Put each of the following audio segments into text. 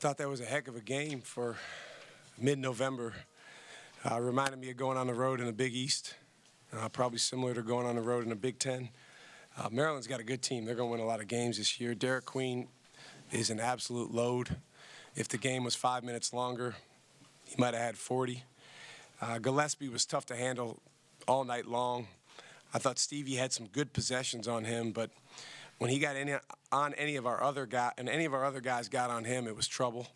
thought that was a heck of a game for mid-November. Reminded me of going on the road in the Big East, probably similar to going on the road in the Big Ten. Maryland's got a good team. They're going to win a lot of games this year. Derek Queen is an absolute load. If the game was 5 minutes longer, he might have had 40. Gillespie was tough to handle all night long. I thought Stevie had some good possessions on him, but when he got any of our other guys got on him, it was trouble.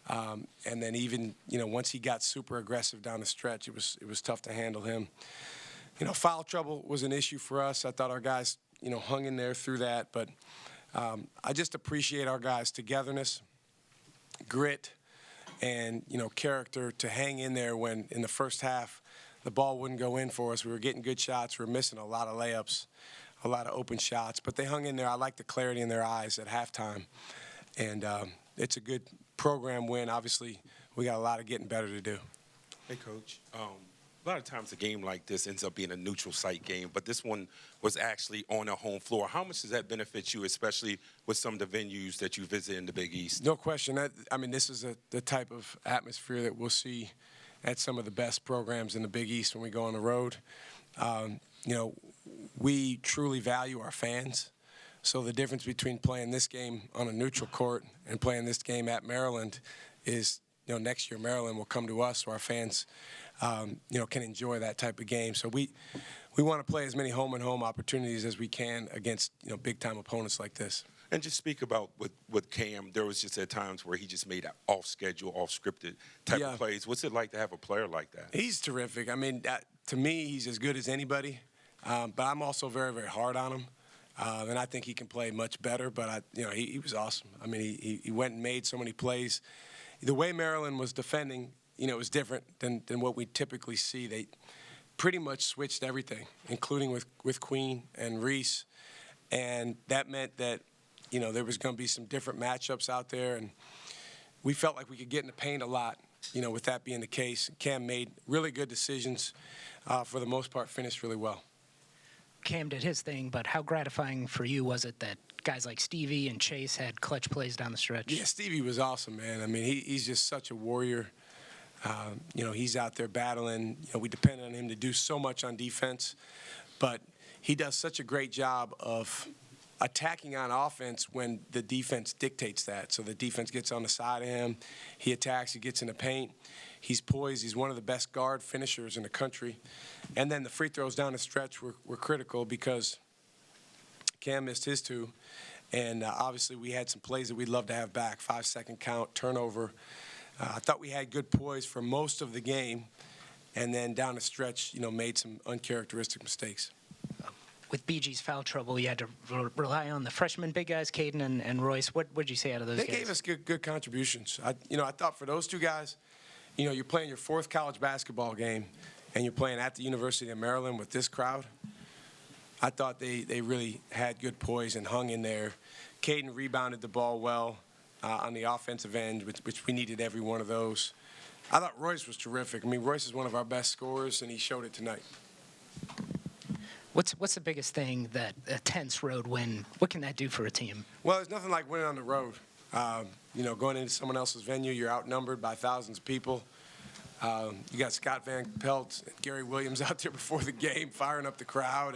And then even, once he got super aggressive down the stretch, it was tough to handle him. Foul trouble was an issue for us. I thought our guys, hung in there through that. But I just appreciate our guys' togetherness, grit, and, character to hang in there when in the first half the ball wouldn't go in for us. We were getting good shots. We were missing a lot of layups, a lot of open shots. But they hung in there. I like the clarity in their eyes at halftime. And it's a good program win. Obviously, we got a lot of getting better to do. Hey, Coach. A lot of times a game like this ends up being a neutral site game, but this one was actually on a home floor. How much does that benefit you, especially with some of the venues that you visit in the Big East? No question. This is the type of atmosphere that we'll see at some of the best programs in the Big East when we go on the road. We truly value our fans. So the difference between playing this game on a neutral court and playing this game at Maryland is, next year Maryland will come to us so our fans, can enjoy that type of game. So we want to play as many home-and-home opportunities as we can against, big-time opponents like this. And just speak about with Cam, there was just at times where he just made off-schedule, off-scripted type of plays. What's it like to have a player like that? He's terrific. To me, he's as good as anybody. But I'm also very, very hard on him. And I think he can play much better, but he was awesome. He went and made so many plays. The way Maryland was defending, it was different than what we typically see. They pretty much switched everything, including with Queen and Reese, and that meant that there was going to be some different matchups out there, and we felt like we could get in the paint a lot. With that being the case, Cam made really good decisions. For the most part, finished really well. Cam did his thing, but how gratifying for you was it that guys like Stevie and Chase had clutch plays down the stretch? Yeah, Stevie was awesome, man. He's just such a warrior. He's out there battling. We depend on him to do so much on defense, but he does such a great job of attacking on offense when the defense dictates that. So the defense gets on the side of him. He attacks. He gets in the paint. He's poised. He's one of the best guard finishers in the country. And then the free throws down the stretch were critical because Cam missed his two. And obviously we had some plays that we'd love to have back, 5-second count, turnover. I thought we had good poise for most of the game. And then down the stretch, made some uncharacteristic mistakes. With BG's foul trouble, you had to rely on the freshman big guys, Caden and Royce. What did you say out of those guys? They gave us good contributions. I thought for those two guys, you're playing your fourth college basketball game, and you're playing at the University of Maryland with this crowd. I thought they really had good poise and hung in there. Caden rebounded the ball well on the offensive end, which we needed every one of those. I thought Royce was terrific. Royce is one of our best scorers, and he showed it tonight. What's the biggest thing that a tense road win, what can that do for a team? Well, there's nothing like winning on the road. Going into someone else's venue, you're outnumbered by thousands of people. You got Scott Van Pelt and Gary Williams out there before the game firing up the crowd.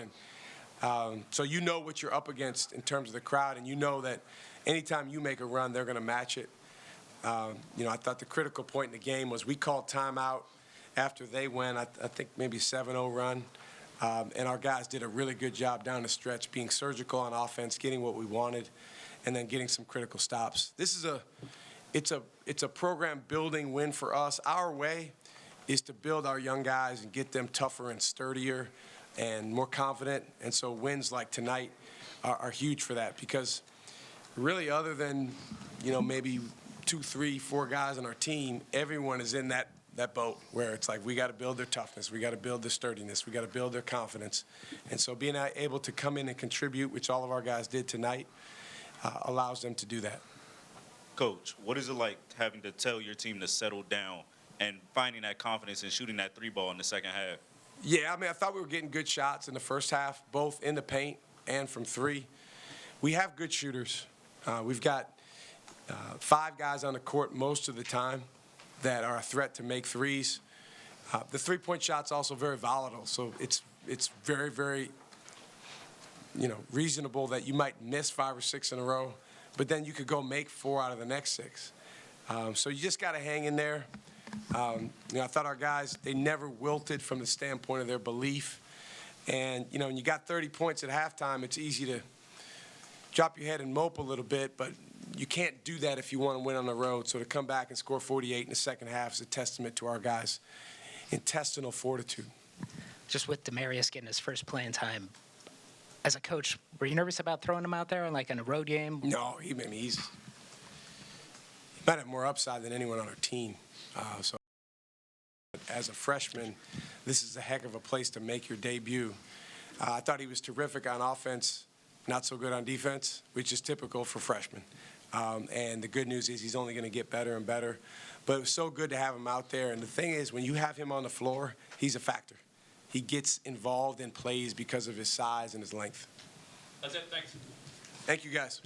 And so you know what you're up against in terms of the crowd, and you know that anytime you make a run, they're going to match it. I thought the critical point in the game was we called timeout after they went, I think maybe 7-0 run. And our guys did a really good job down the stretch, being surgical on offense, getting what we wanted, and then getting some critical stops. It's a program building win for us. Our way is to build our young guys and get them tougher and sturdier and more confident. And so wins like tonight are huge for that because really other than, maybe 2, 3, 4 guys on our team, everyone is in that boat where it's like we got to build their toughness, we got to build their sturdiness, we got to build their confidence. And so being able to come in and contribute, which all of our guys did tonight, allows them to do that. Coach, what is it like having to tell your team to settle down and finding that confidence and shooting that 3-ball in the second half? Yeah, I thought we were getting good shots in the first half, both in the paint and from 3. We have good shooters. We've got 5 guys on the court most of the time that are a threat to make threes. The three-point shot's also very volatile, so it's very, very, reasonable that you might miss 5 or 6 in a row, but then you could go make 4 out of the next 6. So you just got to hang in there. I thought our guys, they never wilted from the standpoint of their belief. And, when you got 30 points at halftime, it's easy to drop your head and mope a little bit, but you can't do that if you want to win on the road. So to come back and score 48 in the second half is a testament to our guys' intestinal fortitude. Just with Demarius getting his first playing time, as a coach, were you nervous about throwing him out there in a road game? No, he might have more upside than anyone on our team. So as a freshman, this is a heck of a place to make your debut. I thought he was terrific on offense, not so good on defense, which is typical for freshmen. And the good news is he's only going to get better and better. But it was so good to have him out there. And the thing is, when you have him on the floor, he's a factor. He gets involved in plays because of his size and his length. That's it. Thanks. Thank you, guys.